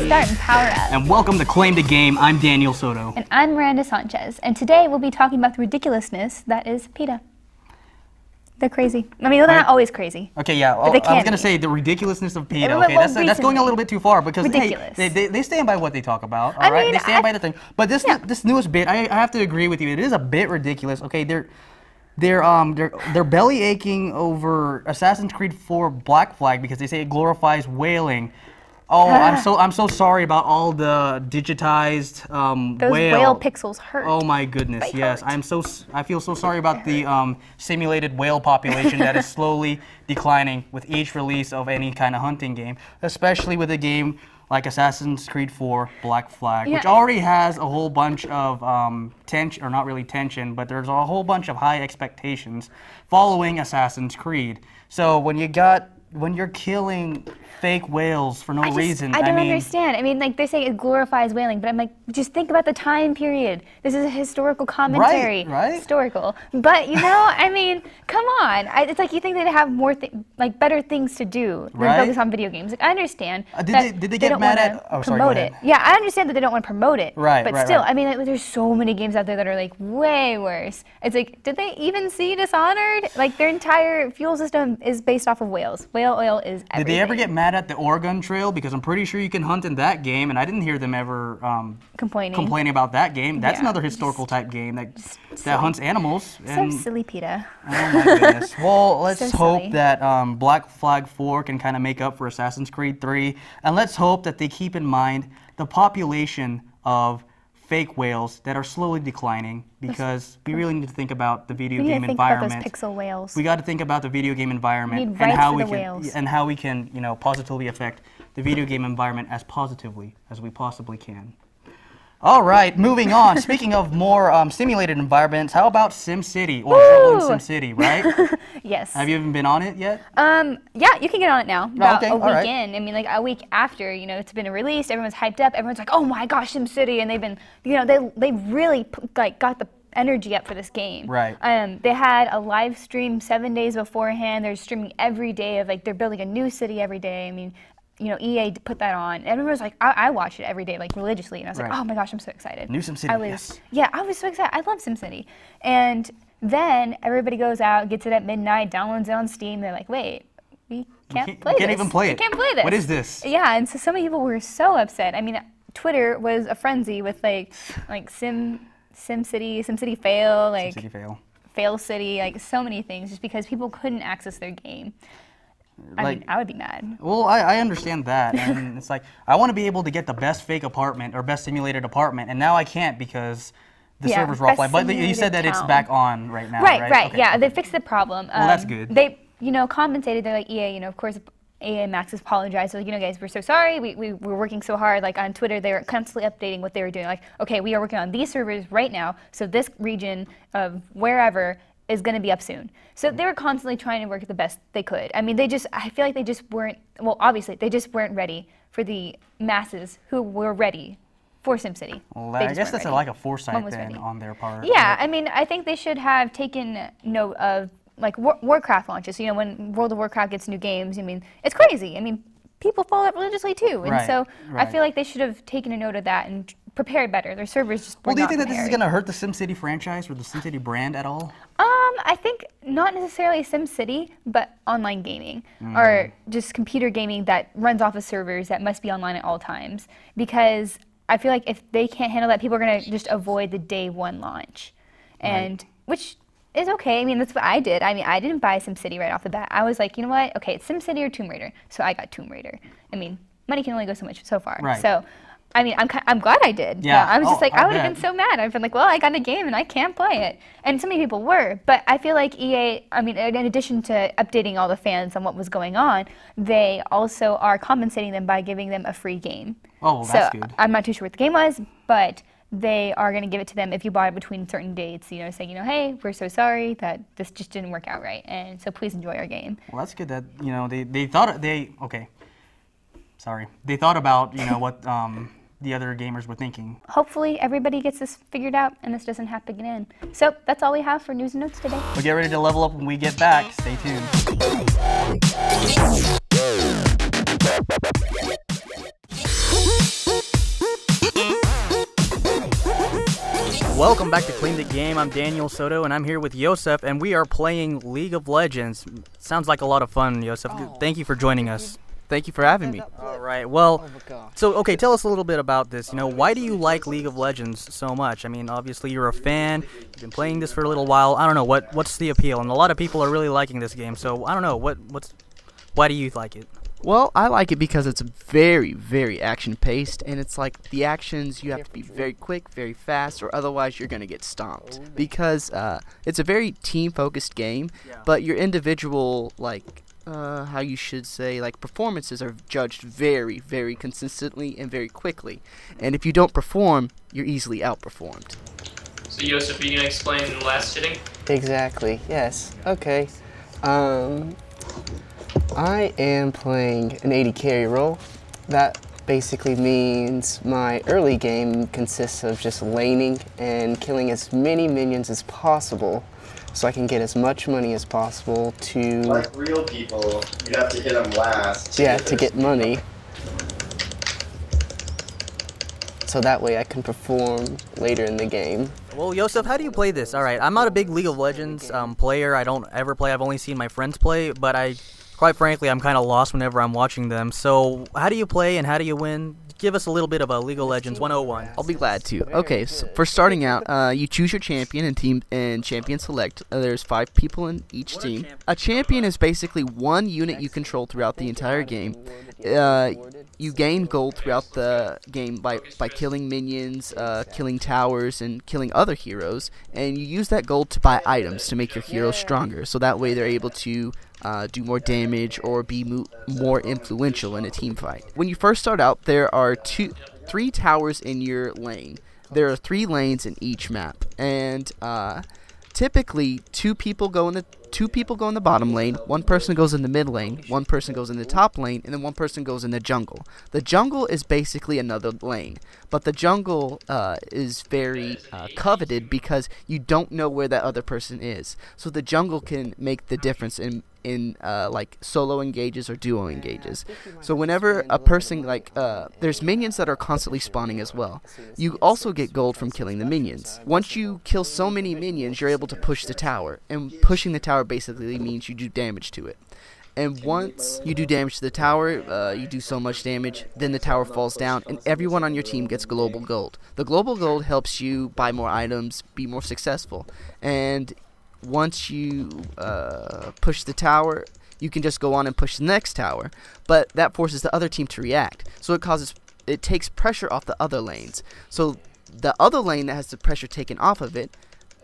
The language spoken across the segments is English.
start and power up. And welcome to Claim the Game. I'm Daniel Soto. And I'm Miranda Sanchez. And today we'll be talking about the ridiculousness that is PETA. They're crazy. I mean, they're not always crazy. Okay, yeah. I was going to say the ridiculousness of PETA. Okay, that's going a little bit too far because hey, they stand by what they talk about. All right, they stand by the thing. But this newest bit, I have to agree with you. It is a bit ridiculous. Okay, they're belly aching over Assassin's Creed 4 Black Flag because they say it glorifies whaling. Oh, I'm so sorry about all the digitized Those whale pixels hurt. Oh my goodness, yes. I feel so sorry about the simulated whale population that is slowly declining with each release of any kind of hunting game, especially with a game like Assassin's Creed 4 Black Flag, which already has a whole bunch of tension, or not really tension, but there's a whole bunch of high expectations following Assassin's Creed. So when you're killing fake whales for no reason. I don't understand. I mean, like, they say it glorifies whaling, but I'm like, just think about the time period. This is a historical commentary. Right. Historical. But, you know, I mean, come on. It's like you think they'd have more, better things to do than focus on video games. Like, I understand. Did they get mad at? Oh, sorry, go ahead. Yeah, I understand that they don't want to promote it. Right. But still, I mean, like, there's so many games out there that are, like, way worse. It's like, did they even see Dishonored? Like, their entire fuel system is based off of whales. Whale oil is everything. Did they ever get mad at the Oregon Trail? Because I'm pretty sure you can hunt in that game, and I didn't hear them ever complaining about that game. That's another historical type game that hunts animals. So silly, PETA. Oh my goodness. Well, let's hope that Black Flag 4 can kind of make up for Assassin's Creed 3, and let's hope that they keep in mind the population of fake whales that are slowly declining, because we really need to think about the video game environment. About those pixel whales. We got to think about the video game environment and how we can, you know, positively affect the video game environment as positively as we possibly can. All right, moving on. Speaking of more simulated environments, how about SimCity or SimCity, right? Yes. Have you even been on it yet? Yeah, you can get on it now. About a week in. I mean, like a week after, you know, it's been released. Everyone's hyped up. Everyone's like, oh my gosh, SimCity, and they've been, you know, they really got the energy up for this game. Right. They had a live stream 7 days beforehand. They're streaming every day of like they're building a new city every day. I mean, you know, EA put that on. Everyone was like, I watch it every day, like religiously, and I was like, oh my gosh, I'm so excited. New SimCity, yes. Yeah, I was so excited. I love SimCity. And then everybody goes out, gets it at midnight, downloads it on Steam. They're like, wait, we can't play this. We can't even play it. We can't play this. What is this? Yeah, and so some people were so upset. I mean, Twitter was a frenzy with like SimCity fail, like SimCity fail city, like so many things, just because people couldn't access their game. I mean, I would be mad. Well, I understand that, and it's like I want to be able to get the best fake apartment or best simulated apartment, and now I can't because the servers were offline. But you said that it's back on right now, right? Right. Okay. Yeah, they fixed the problem. Well, that's good. They, you know, compensated. They're like, EA, you know, of course, EA Max has apologized. So, you know, guys, we're so sorry. We were working so hard. Like on Twitter, they were constantly updating what they were doing. Like, okay, we are working on these servers right now, so this region of wherever is going to be up soon. So they were constantly trying to work the best they could. I mean, I feel like they just weren't, well, obviously, they just weren't ready for the masses who were ready for SimCity. Well, I guess that's like a foresight then on their part. Yeah, I mean, I think they should have taken note of, like, Warcraft launches. You know, when World of Warcraft gets new games, I mean, it's crazy. I mean, people follow it religiously too. And so I feel like they should have taken a note of that and prepared better. Their servers just were Well, do you think that this is going to hurt the SimCity franchise or the SimCity brand at all? I think not necessarily SimCity, but online gaming or just computer gaming that runs off of servers that must be online at all times. Because I feel like if they can't handle that, people are going to just avoid the day one launch, and which is okay. I mean, that's what I did. I mean, I didn't buy SimCity right off the bat. I was like, you know what? Okay, it's SimCity or Tomb Raider. So I got Tomb Raider. I mean, money can only go so far. Right. So, I mean, I'm glad I did. Yeah. I was just like, I would have been so mad. I've been like, well, I got a game and I can't play it. And so many people were. But I feel like EA, I mean, in addition to updating all the fans on what was going on, they also are compensating them by giving them a free game. Oh, well, that's good. I'm not too sure what the game was, but they are going to give it to them if you bought it between certain dates, you know, saying, you know, hey, we're so sorry that this just didn't work out right, and so please enjoy our game. Well, that's good that, you know, they thought, they thought about, you know, what the other gamers were thinking. Hopefully everybody gets this figured out and this doesn't happen again. So that's all we have for news and notes today. We'll get ready to level up when we get back. Stay tuned. back to Claim the Game. I'm Daniel Soto, and I'm here with Yosef, and we are playing League of Legends. Sounds like a lot of fun, Yosef. Thank you for joining us. Thank you for having me. All right. Well, okay, tell us a little bit about this. Why do you like League of Legends so much? I mean, obviously you're a fan. You've been playing this for a little while. I don't know what's the appeal, and a lot of people are really liking this game. So I don't know why do you like it? Well, I like it because it's very, very action-paced, and it's like the actions, you have to be very quick, very fast, or otherwise you're going to get stomped. Because it's a very team-focused game, but your individual, how you should say, performances are judged very, very consistently and very quickly. And if you don't perform, you're easily outperformed. So, Yosef, are you going to explain the last hitting? Exactly, yes. Okay. I am playing an AD carry role. That basically means my early game consists of just laning and killing as many minions as possible so I can get as much money as possible to... Like real people, you'd have to hit them last. Yeah, to get money. So that way I can perform later in the game. Well, Yosef, how do you play this? All right, I'm not a big League of Legends player. I don't ever play. I've only seen my friends play, but quite frankly, I'm kind of lost whenever I'm watching them. So how do you play and how do you win? Give us a little bit of a League of Legends 101. I'll be glad to. Okay, so for starting out, you choose your champion and champion select. There's 5 people in each team. A champion is basically one unit you control throughout the entire game. You gain gold throughout the game by killing minions, killing towers, and killing other heroes. And you use that gold to buy items to make your heroes stronger. So that way they're able to do more damage or be more influential in a team fight. When you first start out, there are 3 towers in your lane. There are 3 lanes in each map, and typically 2 people go in the bottom lane, 1 person goes in the mid lane, 1 person goes in the top lane, and then 1 person goes in the jungle. The jungle is basically another lane, but the jungle is very coveted because you don't know where that other person is. So the jungle can make the difference in solo engages or duo engages. So whenever a person there's minions that are constantly spawning as well. You also get gold from killing the minions. Once you kill so many minions, you're able to push the tower, and pushing the tower basically means you do damage to it. And once you do damage to the tower, you do so much damage, then the tower falls down, and everyone on your team gets global gold. The global gold helps you buy more items, be more successful, and once you push the tower, you can just go on and push the next tower, but that forces the other team to react. So it takes pressure off the other lanes. So the other lane that has the pressure taken off of it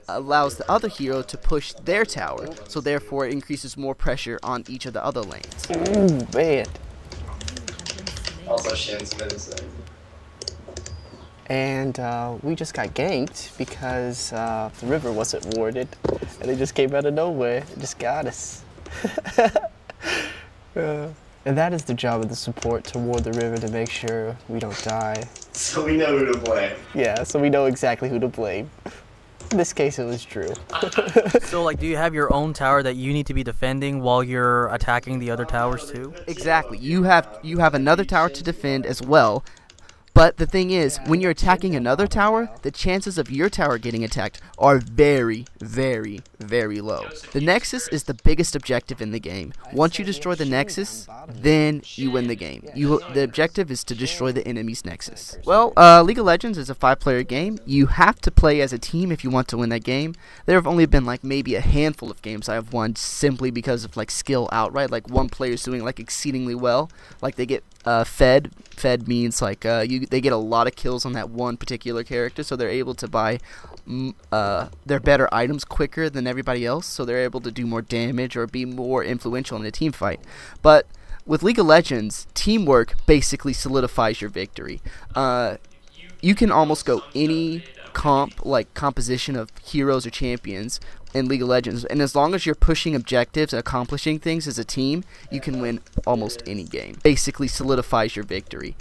allows the other hero to push their tower, so therefore it increases more pressure on each of the other lanes. Ooh, bad. Also, Shin's menacing. And we just got ganked because the river wasn't warded, and they just came out of nowhere and just got us. And that is the job of the support, to ward the river to make sure we don't die. So we know who to blame. Yeah, so we know exactly who to blame. In this case, it was Drew. So, do you have your own tower that you need to be defending while you're attacking the other towers too? Exactly. You have another tower to defend as well. But the thing is, when you're attacking another tower, the chances of your tower getting attacked are very, very, very low. The Nexus is the biggest objective in the game. Once you destroy the Nexus, then you win the game. The objective is to destroy the enemy's Nexus. Well, League of Legends is a 5-player game. You have to play as a team if you want to win that game. There have only been maybe a handful of games I have won simply because of skill outright. One player's doing exceedingly well. They get fed. Fed means they get a lot of kills on that one particular character, so they're able to buy their better items quicker than everybody else, so they're able to do more damage or be more influential in a team fight. But with League of Legends, teamwork basically solidifies your victory. You can almost go any composition of heroes or champions in League of Legends, and as long as you're pushing objectives and accomplishing things as a team, you can win almost any game. Basically solidifies your victory.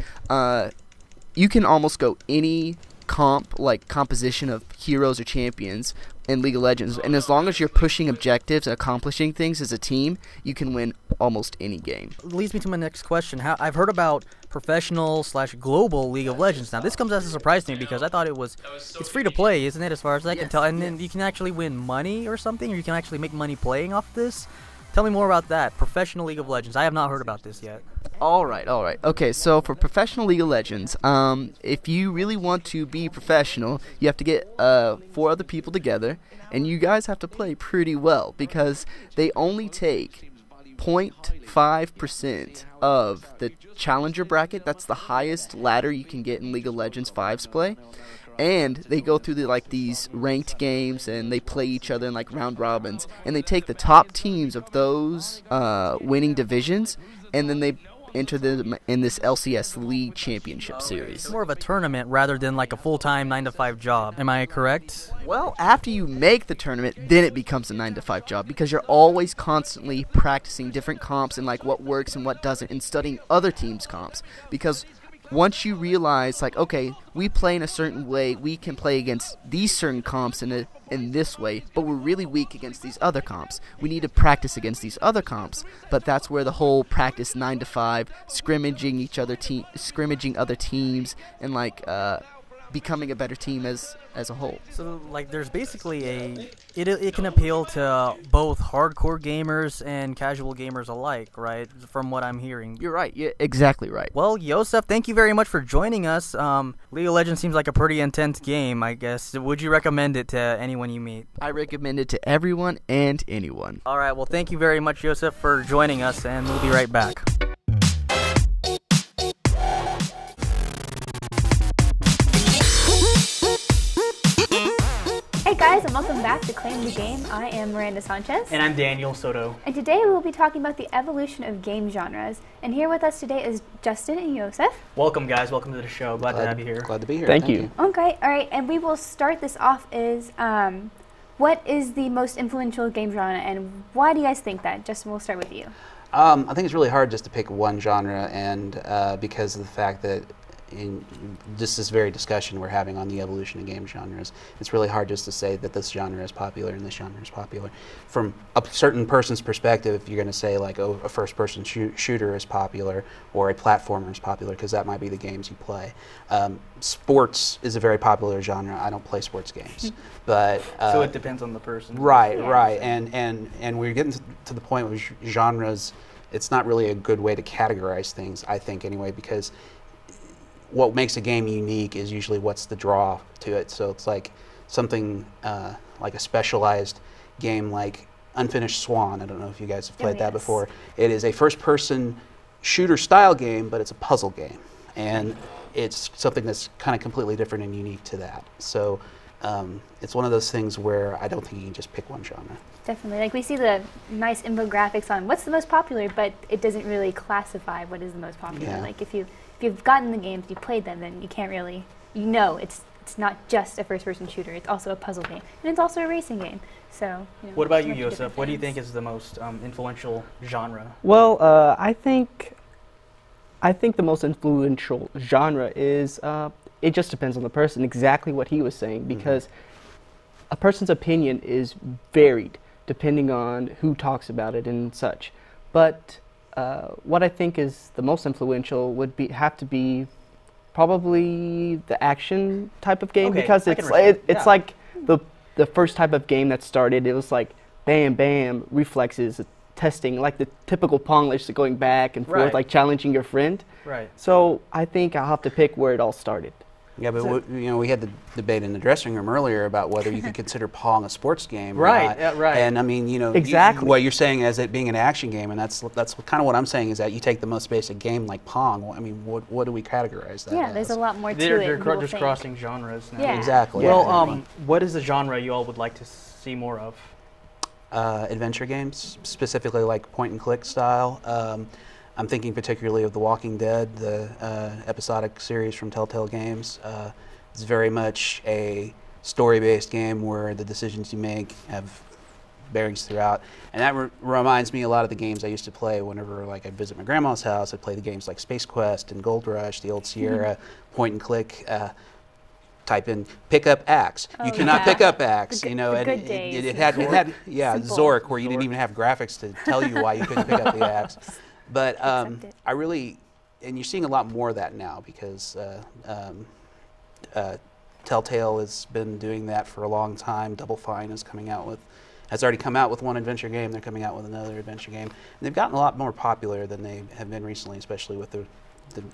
You can almost go any composition of heroes or champions in League of Legends, and as long as you're pushing objectives and accomplishing things as a team, you can win almost any game. Leads me to my next question. I've heard about professional/global League of Legends. Now, this comes as a surprise to me because I thought it's free to play, isn't it, as far as I can tell? And then you can actually win money or something, or you can actually make money playing off this? Tell me more about that. Professional League of Legends. I have not heard about this yet. All right. Okay, so for professional League of Legends, if you really want to be professional, you have to get 4 other people together, and you guys have to play pretty well because they only take 0.5% of the challenger bracket. That's the highest ladder you can get in League of Legends 5's play. And they go through these ranked games, and they play each other in round robins, and they take the top teams of those winning divisions, and then they enter them in this LCS League Championship Series. It's more of a tournament rather than a full-time 9-to-5 job. Am I correct? Well, after you make the tournament, then it becomes a 9-to-5 job because you're always constantly practicing different comps and what works and what doesn't, and studying other teams' comps. Because once you realize, okay, we play in a certain way, we can play against these certain comps in this way, but we're really weak against these other comps. We need to practice against these other comps, but that's where the whole practice 9-to-5, scrimmaging other teams, and becoming a better team as a whole. So there's basically it can appeal to both hardcore gamers and casual gamers alike, right? From what I'm hearing. You're right. Yeah, exactly right. Well, Yosef, thank you very much for joining us. League of Legends seems like a pretty intense game, I guess. Would you recommend it to anyone you meet? I recommend it to everyone and anyone. All right. Well, thank you very much, Yosef, for joining us, and we'll be right back. Hey guys, and welcome back to Claim the Game. I am Miranda Sanchez. And I'm Daniel Soto. And today we will be talking about the evolution of game genres. And here with us today is Justin and Yosef. Welcome, guys. Welcome to the show. Glad to have you here. Glad to be here. Thank you. Okay, all right. And we will start this off is what is the most influential game genre, and why do you guys think that? Justin, we'll start with you. I think it's really hard just to pick one genre, and because of the fact that in just this very discussion we're having on the evolution of game genres, it's really hard just to say that this genre is popular and this genre is popular. From a certain person's perspective, if you're going to say a first-person shooter is popular or a platformer is popular, because that might be the games you play. Sports is a very popular genre. I don't play sports games, but so it depends on the person. Right, and we're getting to the point with genres. It's not really a good way to categorize things, I think, anyway, because what makes a game unique is usually what's the draw to it. So it's like something like a specialized game like Unfinished Swan. I don't know if you guys have played that before. It is a first-person shooter style game, but it's a puzzle game. And it's something that's kind of completely different and unique to that. So it's one of those things where I don't think you can just pick one genre. Definitely. We see the nice infographics on what's the most popular, but it doesn't really classify what is the most popular. Yeah. If you've gotten the games, you played them, then you can't really, it's not just a first-person shooter. It's also a puzzle game, and it's also a racing game. So. What about you, Yosef? What do you think is the most influential genre? Well, I think the most influential genre is it just depends on the person. Exactly what he was saying, because a person's opinion is varied depending on who talks about it and such. But what I think is the most influential would have to be probably the action type of game, because it's like the first type of game that started. It was like bam, bam, reflexes, testing, like the typical Pong, just going back and forth, like challenging your friend. Right. So I think I'll have to pick where it all started. Yeah, but we had the debate in the dressing room earlier about whether you could consider Pong a sports game or not. Right. And I mean, exactly what you're saying is it being an action game, and that's kind of what I'm saying, is that you take the most basic game like Pong. I mean, what do we categorize that? Yeah, there's a lot more to They're it. just crossing genres now. Yeah. Exactly. Well, what is the genre you all would like to see more of? Adventure games, specifically like point-and-click style. I'm thinking particularly of The Walking Dead, the episodic series from Telltale Games. It's very much a story-based game where the decisions you make have bearings throughout. And that reminds me a lot of the games I used to play whenever I'd visit my grandma's house. I'd play the games like Space Quest and Gold Rush, the old Sierra point-and-click type in pick up axe. You cannot pick up axe. You know, the and good days. it had yeah, Simple. Zork, where you didn't even have graphics to tell you why you couldn't pick up the axe. But I really, and you're seeing a lot more of that now because Telltale has been doing that for a long time. Double Fine is has already come out with one adventure game. They're coming out with another adventure game. And they've gotten a lot more popular than they have been recently, especially with the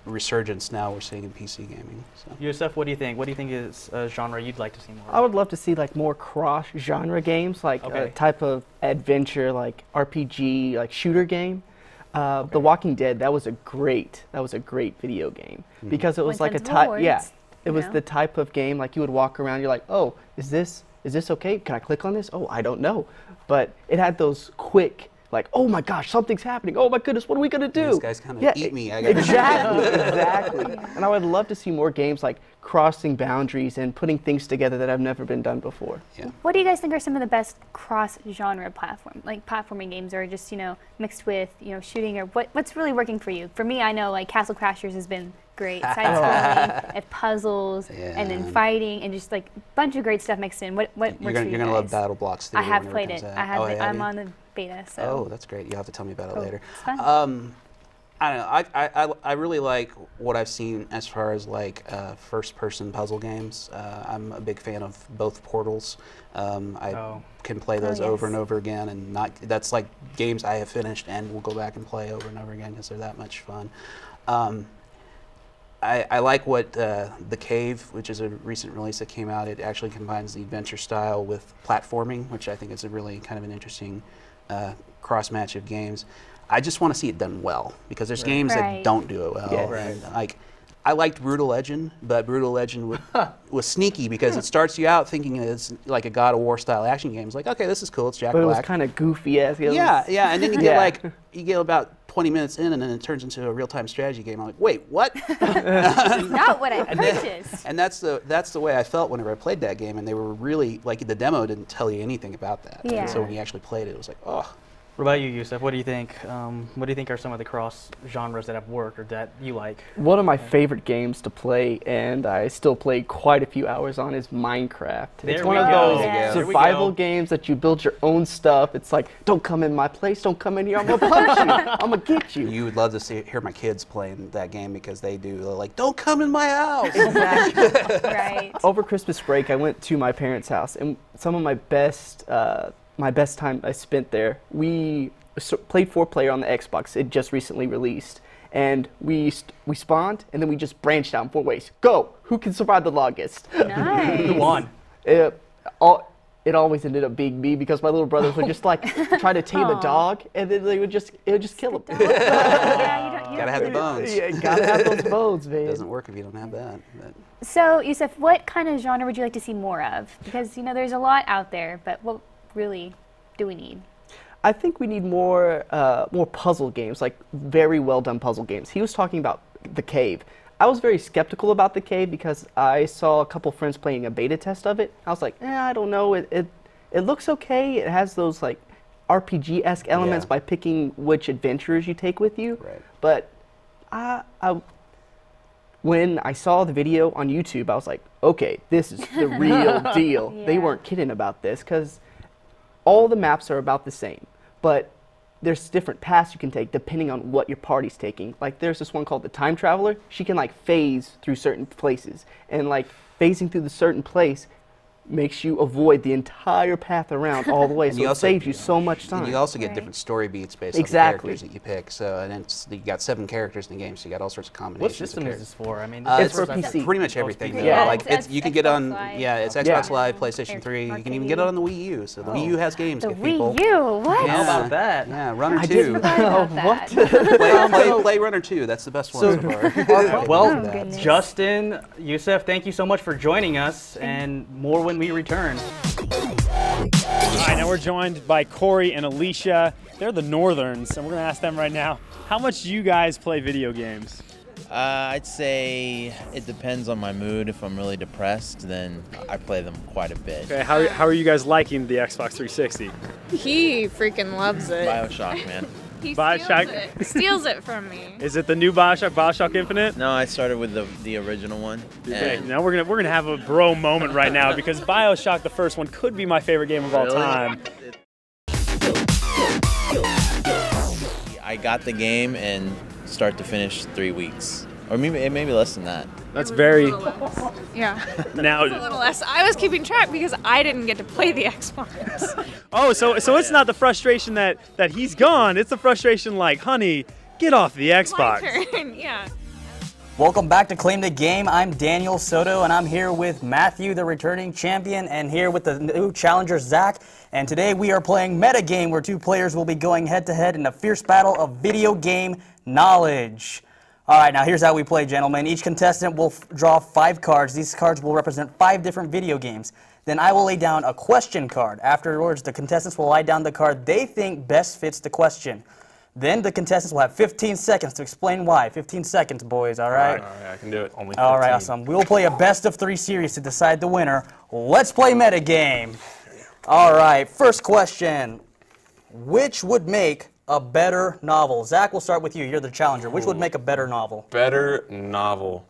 resurgence now we're seeing in PC gaming. So. Yusuf, what do you think? What do you think is a genre you'd like to see more of? I would love to see like more cross-genre games, like a type of adventure, like RPG, like shooter game. The Walking Dead, that was a great video game because it was like a type. Yeah, it was the type of game like you would walk around. You're like, oh, is this okay? Can I click on this? Oh, I don't know, but it had those quick. Like, oh my gosh, something's happening. Oh my goodness, what are we gonna do? These guys kind of eat me. Exactly. And I would love to see more games like crossing boundaries and putting things together that have never been done before. Yeah. What do you guys think are some of the best cross-genre platforming games, or just mixed with shooting, or what's really working for you? For me, I know like Castle Crashers has been great. Side-scrolling, and puzzles, and then fighting, and just like a bunch of great stuff mixed in. What works for you guys? You're gonna love Battle Blocks. I have played it. I'm on the beta. So. Oh, that's great. You'll have to tell me about it later. It's fun. I don't know. I really like what I've seen as far as like first-person puzzle games. I'm a big fan of both Portals. I can play those over and over again, and that's like games I have finished and will go back and play over and over again because they're that much fun. I like what The Cave, which is a recent release that came out. It actually combines the adventure style with platforming, which I think is a really kind of an interesting cross-match of games. I just want to see it done well because there's games that don't do it well. Yeah. And, like, I liked Brutal Legend, but Brutal Legend was sneaky because it starts you out thinking it's like a God of War style action game. It's like, okay, this is cool. It's Jack But Black. it was kind of goofy as Yeah, and then you get you get about 20 minutes in, and then it turns into a real-time strategy game. I'm like, wait, what? Not what I purchased. And that's the way I felt whenever I played that game, and they were really like the demo didn't tell you anything about that. Yeah. And so when you actually played it, it was like, oh. What about you, Yusuf? What do you think? What do you think are some of the cross genres that have worked or that you like? One of my favorite games to play, and I still play quite a few hours on, is Minecraft. It's one of those survival games that you build your own stuff. It's like, don't come in my place, don't come in here, I'm gonna punch you, I'm gonna get you. You would love to hear my kids playing that game because they're like, don't come in my house. Exactly. Right. Over Christmas break, I went to my parents' house, and some of my best time I spent there, we played 4-player on the Xbox. It just recently released. And we spawned, and then we just branched out in 4 ways. Go! Who can survive the longest? Nice. Who won? It always ended up being me because my little brothers would just like try to tame a dog, and then it would just kill him. Yeah, you Gotta have the bones. Yeah, gotta have those bones, man. It doesn't work if you don't have that. So, Yusuf, what kind of genre would you like to see more of? Because, there's a lot out there, but what really do we need? I think we need more puzzle games, like very well done puzzle games. He was talking about The Cave. I was very skeptical about The Cave because I saw a couple friends playing a beta test of it. I was like, I don't know. It looks okay. It has those like RPG-esque elements by picking which adventurers you take with you. Right. But when I saw the video on YouTube, I was like, okay, this is the real deal. Yeah. They weren't kidding about this because all the maps are about the same, but there's different paths you can take depending on what your party's taking. Like there's this one called the Time Traveler. She can like phase through certain places, and like phasing through the certain place makes you avoid the entire path around all the way, so it saves you so much time. And you also get different story beats based on the characters that you pick. So, and you got 7 characters in the game, so you got all sorts of combinations. What system is this for? I mean, it's for PC. Pretty much everything. Yeah. Like you can get on. It's Xbox Live, Yeah. PlayStation 3. You can even get it on the Wii U. So the Wii U has games. The people. Wii U? What? How about that? Yeah, Runner I 2. didn't know What? Play Runner 2. That's the best one so far. Well, goodness. Justin, Yusuf, thank you so much for joining us, and more when we return. All right, now we're joined by Corey and Alicia. They're the Northerns, and we're going to ask them right now, how much do you guys play video games? I'd say it depends on my mood. If I'm really depressed, then I play them quite a bit. Okay, how are you guys liking the Xbox 360? He freaking loves it. BioShock, man. He steals it from me. Is it the new Bioshock, Bioshock Infinite? No, I started with the original one. Okay, now we're gonna have a bro moment right now because Bioshock, the first one, could be my favorite game of all time. I got the game and start to finish 3 weeks, or maybe less than that. That's very. Yeah. Now. A little less. I was keeping track because I didn't get to play the Xbox. Oh, so it's not the frustration that he's gone. It's the frustration like, honey, get off the Xbox. My turn. Yeah. Welcome back to Claim the Game. I'm Daniel Soto, and I'm here with Matthew, the returning champion, and here with the new challenger, Zach. And today we are playing Metagame, where two players will be going head-to-head in a fierce battle of video game knowledge. All right, now here's how we play, gentlemen. Each contestant will draw 5 cards. These cards will represent 5 different video games. Then I will lay down a question card. Afterwards, the contestants will lie down the card they think best fits the question. Then the contestants will have 15 seconds to explain why. 15 seconds, boys, all right? All right, I can do it. Only 15. All right, awesome. We will play a best of 3 series to decide the winner. Let's play Metagame. All right, first question. Which would make a better novel? Zach, we'll start with you. You're the challenger. Which would make a better novel? Better novel.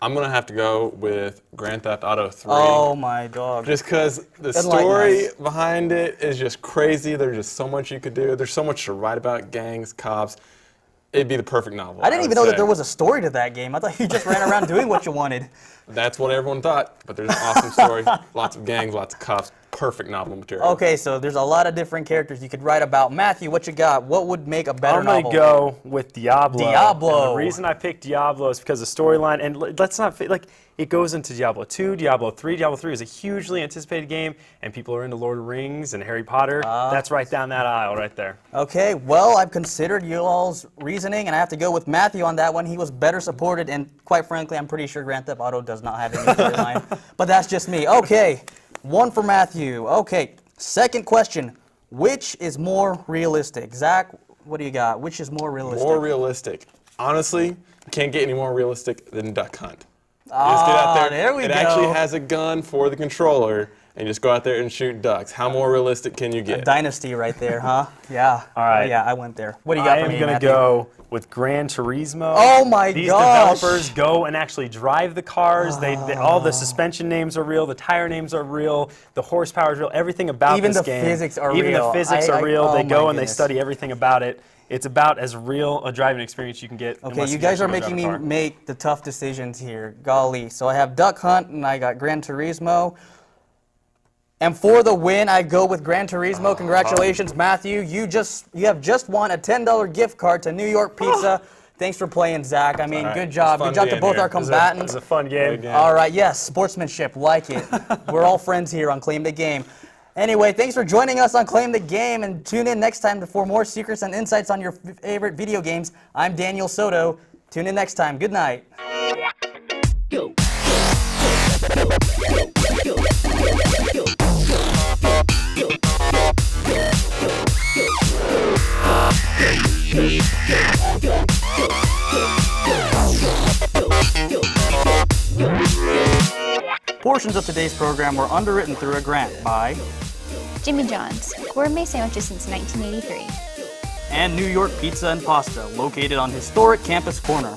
I'm going to have to go with Grand Theft Auto 3. Oh, my dog. Just because the story behind it is just crazy. There's just so much you could do. There's so much to write about, gangs, cops. It'd be the perfect novel. I didn't even know that there was a story to that game. I thought you just ran around doing what you wanted. That's what everyone thought, but there's an awesome story. Lots of gangs, lots of cops. Perfect novel material. Okay, so there's a lot of different characters you could write about. Matthew, what you got? What would make a better novel? I'm going to go with Diablo. Diablo. And the reason I picked Diablo is because the storyline, and let's not, like, it goes into Diablo 2, Diablo 3. Diablo 3 is a hugely anticipated game, and people are into Lord of the Rings and Harry Potter. That's right down that aisle right there. Okay, well, I've considered you all's reasoning, and I have to go with Matthew on that one. He was better supported, and quite frankly, I'm pretty sure Grand Theft Auto does not have any storyline. But that's just me. Okay, 1 for Matthew. Okay, second question. Which is more realistic? Zach, what do you got? Which is more realistic? More realistic. Honestly, you can't get any more realistic than Duck Hunt. You just get out there we it go. actually has a gun for the controller, and you just go out there and shoot ducks. How more realistic can you get? A dynasty right there, huh? Yeah. All right. Yeah, I went there. What do you got for me, I am going to go with Gran Turismo. Oh my These gosh. developers go and actually drive the cars. They all the suspension names are real. The tire names are real. The horsepower is real. Everything about this game. Even the physics are real. Even the physics are real. Oh they go and they goodness. study everything about it. It's about as real a driving experience you can get. Okay, you guys are making me make the tough decisions here. Golly. So I have Duck Hunt and I got Gran Turismo. And for the win, I go with Gran Turismo. Congratulations, Matthew. You have just won a $10 gift card to New York Pizza. Thanks for playing, Zach. I mean, good job. Good job to both our combatants. It was a fun game. All right, yes, sportsmanship, like it. We're all friends here on Claim the Game. Anyway, thanks for joining us on Claim the Game, and tune in next time for more secrets and insights on your favorite video games. I'm Daniel Soto. Tune in next time. Good night. Go. Portions of today's program were underwritten through a grant by Jimmy John's, gourmet sandwiches since 1983. And New York Pizza and Pasta, located on historic Campus Corner.